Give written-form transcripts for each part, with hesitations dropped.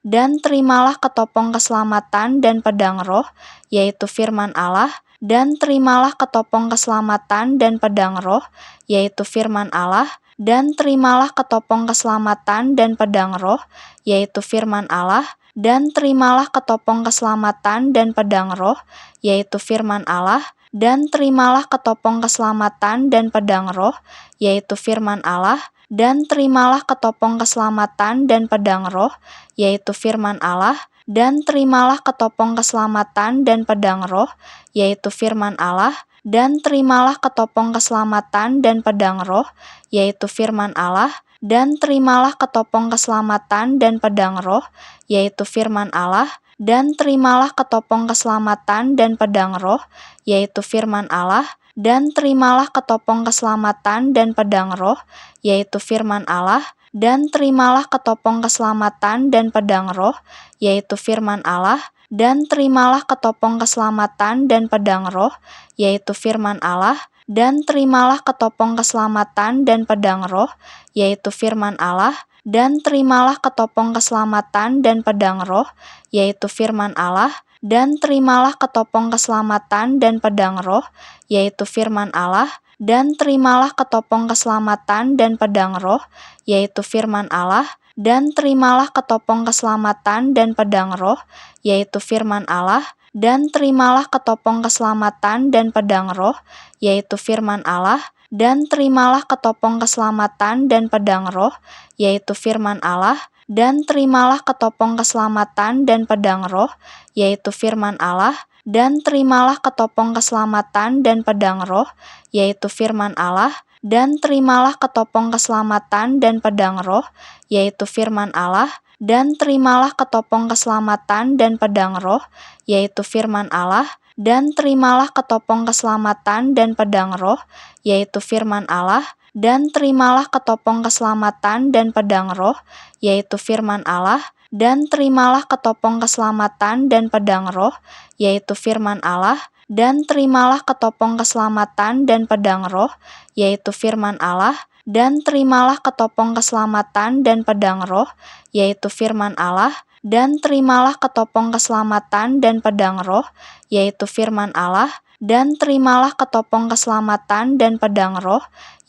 dan terimalah ketopong keselamatan dan pedang roh, yaitu firman Allah, dan terimalah ketopong keselamatan dan pedang roh, yaitu firman Allah, dan terimalah ketopong keselamatan dan pedang roh, yaitu firman Allah, dan terimalah ketopong keselamatan dan pedang roh, yaitu firman Allah, dan terimalah ketopong keselamatan dan pedang roh, yaitu firman Allah, dan terimalah ketopong keselamatan dan pedang roh, yaitu firman Allah, dan terimalah ketopong keselamatan dan pedang roh, yaitu firman Allah, dan terimalah ketopong keselamatan dan pedang roh, yaitu firman Allah, dan terimalah ketopong keselamatan dan pedang roh, yaitu firman Allah, dan terimalah ketopong keselamatan dan pedang roh, yaitu firman Allah, dan terimalah ketopong keselamatan dan pedang roh, yaitu firman Allah, dan terimalah ketopong keselamatan dan pedang roh, yaitu firman Allah, dan terimalah ketopong keselamatan dan pedang roh, yaitu firman Allah, dan terimalah ketopong keselamatan dan pedang roh, yaitu firman Allah, dan terimalah ketopong keselamatan dan pedang roh, yaitu firman Allah, dan terimalah ketopong keselamatan dan pedang roh, yaitu firman Allah, dan terimalah ketopong keselamatan dan pedang roh, yaitu firman Allah, dan terimalah ketopong keselamatan dan pedang roh, yaitu firman Allah, dan terimalah ketopong keselamatan dan pedang roh, yaitu firman Allah, dan terimalah ketopong keselamatan dan pedang roh, yaitu firman Allah, dan terimalah ketopong keselamatan dan pedang roh, yaitu firman Allah, dan terimalah ketopong keselamatan dan pedang roh, yaitu firman Allah, dan terimalah ketopong keselamatan dan pedang roh, yaitu firman Allah, dan terimalah ketopong keselamatan dan pedang roh, yaitu firman Allah, dan terimalah ketopong keselamatan dan pedang roh, yaitu firman Allah, dan terimalah ketopong keselamatan dan pedang roh, yaitu firman Allah, dan terimalah ketopong keselamatan dan pedang roh, yaitu firman Allah, dan terimalah ketopong keselamatan dan pedang roh, yaitu firman Allah, dan terimalah ketopong keselamatan dan pedang roh, yaitu firman Allah, dan terimalah ketopong keselamatan dan pedang roh, yaitu firman Allah, dan terimalah ketopong keselamatan dan pedang roh,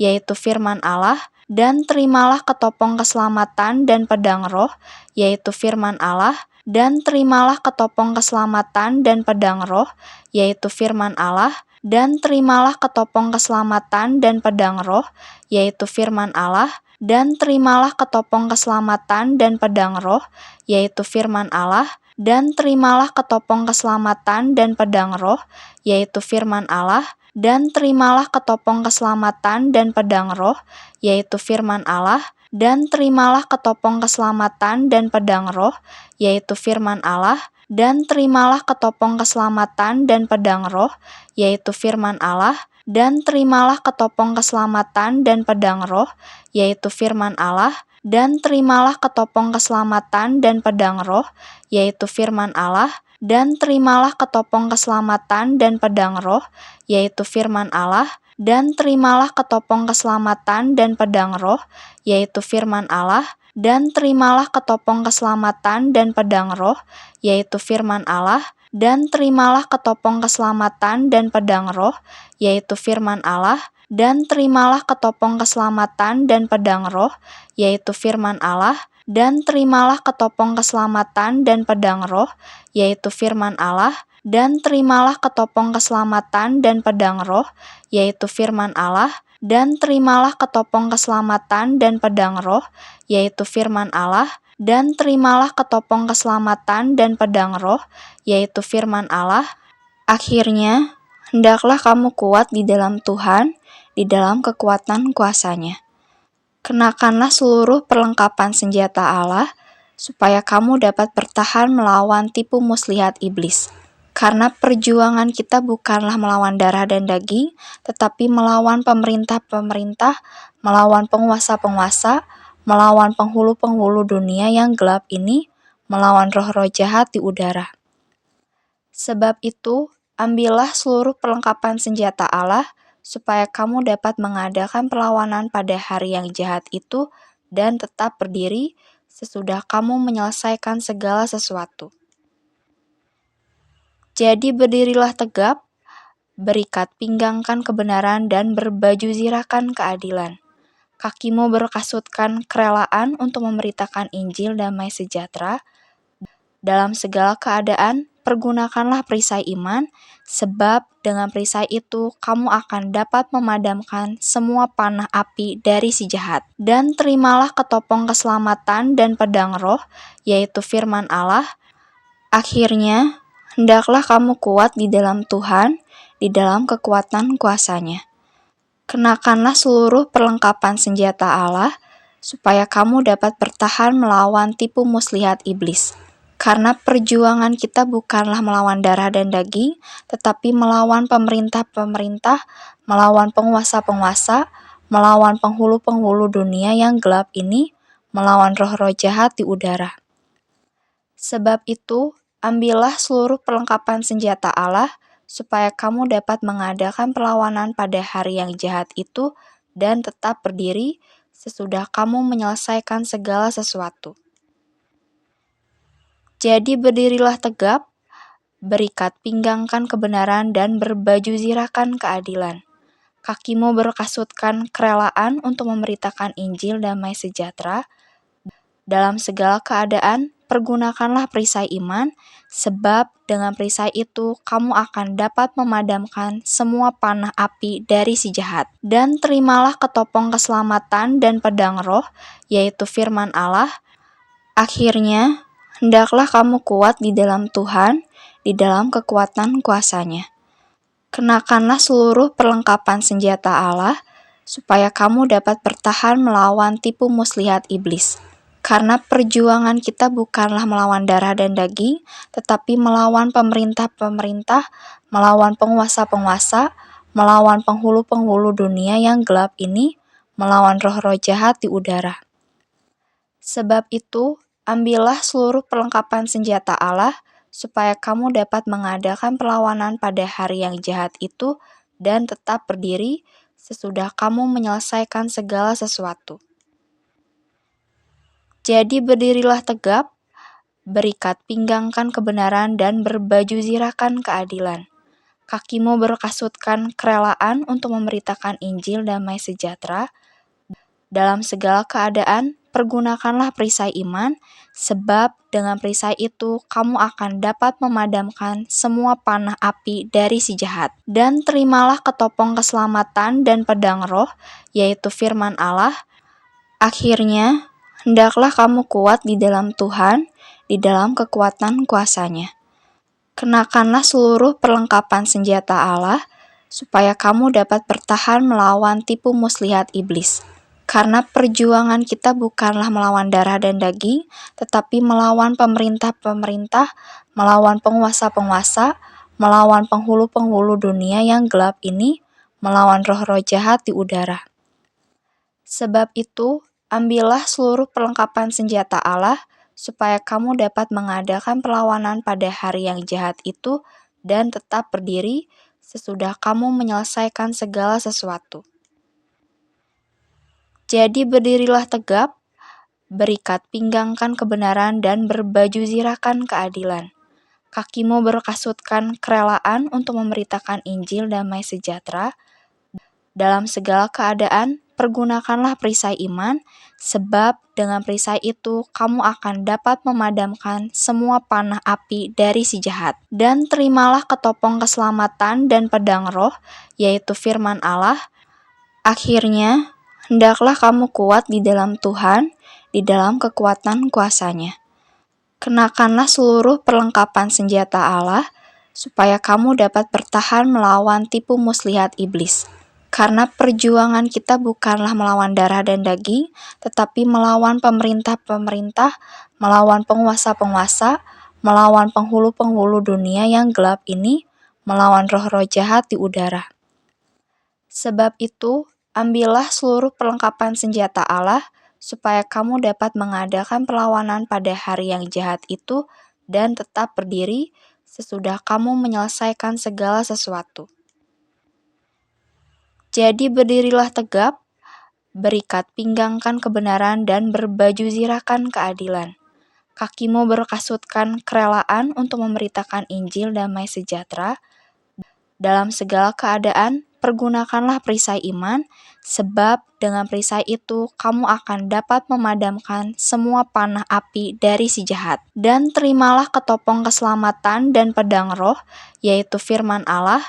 yaitu firman Allah, dan terimalah ketopong keselamatan dan pedang roh, yaitu firman Allah, dan terimalah ketopong keselamatan dan pedang roh, yaitu firman Allah, dan terimalah ketopong keselamatan dan pedang roh, yaitu firman Allah, dan terimalah ketopong keselamatan dan pedang roh, yaitu firman Allah, dan terimalah ketopong keselamatan dan pedang roh, yaitu firman Allah, dan terimalah ketopong keselamatan dan pedang roh, yaitu firman Allah, dan terimalah ketopong keselamatan dan pedang roh, yaitu firman Allah, dan terimalah ketopong keselamatan dan pedang roh, yaitu firman Allah, dan terimalah ketopong keselamatan dan pedang roh, yaitu firman Allah, dan terimalah ketopong keselamatan dan pedang roh, yaitu firman Allah, dan terimalah ketopong keselamatan dan pedang roh, yaitu firman Allah, dan terimalah ketopong keselamatan dan pedang roh, yaitu firman Allah, dan terimalah ketopong keselamatan dan pedang roh, yaitu firman Allah, dan terimalah ketopong keselamatan dan pedang roh, yaitu firman Allah, dan terimalah ketopong keselamatan dan pedang roh, yaitu firman Allah, dan terimalah ketopong keselamatan dan pedang roh, yaitu firman Allah, dan terimalah ketopong keselamatan dan pedang roh, yaitu firman Allah, dan terimalah ketopong keselamatan dan pedang roh, yaitu firman Allah, dan terimalah ketopong keselamatan dan pedang roh, yaitu firman Allah. Akhirnya, hendaklah kamu kuat di dalam Tuhan, di dalam kekuatan kuasa-Nya. Kenakanlah seluruh perlengkapan senjata Allah, supaya kamu dapat bertahan melawan tipu muslihat iblis. Karena perjuangan kita bukanlah melawan darah dan daging, tetapi melawan pemerintah-pemerintah, melawan penguasa-penguasa, melawan penghulu-penghulu dunia yang gelap ini, melawan roh-roh jahat di udara. Sebab itu, ambillah seluruh perlengkapan senjata Allah, supaya kamu dapat mengadakan perlawanan pada hari yang jahat itu dan tetap berdiri, sesudah kamu menyelesaikan segala sesuatu. Jadi berdirilah tegap, berikat pinggangkan kebenaran dan berbaju zirahkan keadilan. Kakimu berkasutkan kerelaan untuk memberitakan Injil damai sejahtera. Dalam segala keadaan, pergunakanlah perisai iman, sebab dengan perisai itu kamu akan dapat memadamkan semua panah api dari si jahat. Dan terimalah ketopong keselamatan dan pedang roh, yaitu firman Allah. Akhirnya, hendaklah kamu kuat di dalam Tuhan, di dalam kekuatan kuasa-Nya. Kenakanlah seluruh perlengkapan senjata Allah, supaya kamu dapat bertahan melawan tipu muslihat iblis. Karena perjuangan kita bukanlah melawan darah dan daging, tetapi melawan pemerintah-pemerintah, melawan penguasa-penguasa, melawan penghulu-penghulu dunia yang gelap ini, melawan roh-roh jahat di udara. Sebab itu, ambillah seluruh perlengkapan senjata Allah, supaya kamu dapat mengadakan perlawanan pada hari yang jahat itu dan tetap berdiri sesudah kamu menyelesaikan segala sesuatu. Jadi berdirilah tegap, berikat pinggangkan kebenaran dan berbaju zirahkan keadilan. Kakimu berkasutkan kerelaan untuk memberitakan Injil damai sejahtera. Dalam segala keadaan, pergunakanlah perisai iman, sebab dengan perisai itu kamu akan dapat memadamkan semua panah api dari si jahat. Dan terimalah ketopong keselamatan dan pedang roh, yaitu firman Allah. Akhirnya, hendaklah kamu kuat di dalam Tuhan, di dalam kekuatan kuasa-Nya. Kenakanlah seluruh perlengkapan senjata Allah, supaya kamu dapat bertahan melawan tipu muslihat iblis. Karena perjuangan kita bukanlah melawan darah dan daging, tetapi melawan pemerintah-pemerintah, melawan penguasa-penguasa, melawan penghulu-penghulu dunia yang gelap ini, melawan roh-roh jahat di udara. Sebab itu, ambillah seluruh perlengkapan senjata Allah, supaya kamu dapat mengadakan perlawanan pada hari yang jahat itu dan tetap berdiri sesudah kamu menyelesaikan segala sesuatu. Jadi berdirilah tegap, berikat pinggangkan kebenaran dan berbaju zirahkan keadilan. Kakimu berkasutkan kerelaan untuk memberitakan Injil damai sejahtera. Dalam segala keadaan, pergunakanlah perisai iman, sebab dengan perisai itu kamu akan dapat memadamkan semua panah api dari si jahat. Dan terimalah ketopong keselamatan dan pedang roh, yaitu firman Allah. Akhirnya, hendaklah kamu kuat di dalam Tuhan, di dalam kekuatan kuasa-Nya. Kenakanlah seluruh perlengkapan senjata Allah, supaya kamu dapat bertahan melawan tipu muslihat iblis. Karena perjuangan kita bukanlah melawan darah dan daging, tetapi melawan pemerintah-pemerintah, melawan penguasa-penguasa, melawan penghulu-penghulu dunia yang gelap ini, melawan roh-roh jahat di udara. Sebab itu, ambillah seluruh perlengkapan senjata Allah, supaya kamu dapat mengadakan perlawanan pada hari yang jahat itu dan tetap berdiri sesudah kamu menyelesaikan segala sesuatu. Jadi berdirilah tegap, berikat pinggangkan kebenaran dan berbaju zirahkan keadilan. Kakimu berkasutkan kerelaan untuk memberitakan Injil damai sejahtera. Dalam segala keadaan, pergunakanlah perisai iman, sebab dengan perisai itu kamu akan dapat memadamkan semua panah api dari si jahat. Dan terimalah ketopong keselamatan dan pedang roh, yaitu firman Allah. Akhirnya, hendaklah kamu kuat di dalam Tuhan, di dalam kekuatan kuasa-Nya. Kenakanlah seluruh perlengkapan senjata Allah, supaya kamu dapat bertahan melawan tipu muslihat iblis. Karena perjuangan kita bukanlah melawan darah dan daging, tetapi melawan pemerintah-pemerintah, melawan penguasa-penguasa, melawan penghulu-penghulu dunia yang gelap ini, melawan roh-roh jahat di udara. Sebab itu, ambillah seluruh perlengkapan senjata Allah, supaya kamu dapat mengadakan perlawanan pada hari yang jahat itu dan tetap berdiri sesudah kamu menyelesaikan segala sesuatu. Jadi berdirilah tegap, berikat pinggangkan kebenaran dan berbaju zirahkan keadilan. Kakimu berkasutkan kerelaan untuk memberitakan Injil damai sejahtera. Dalam segala keadaan, pergunakanlah perisai iman, sebab dengan perisai itu kamu akan dapat memadamkan semua panah api dari si jahat. Dan terimalah ketopong keselamatan dan pedang roh, yaitu firman Allah,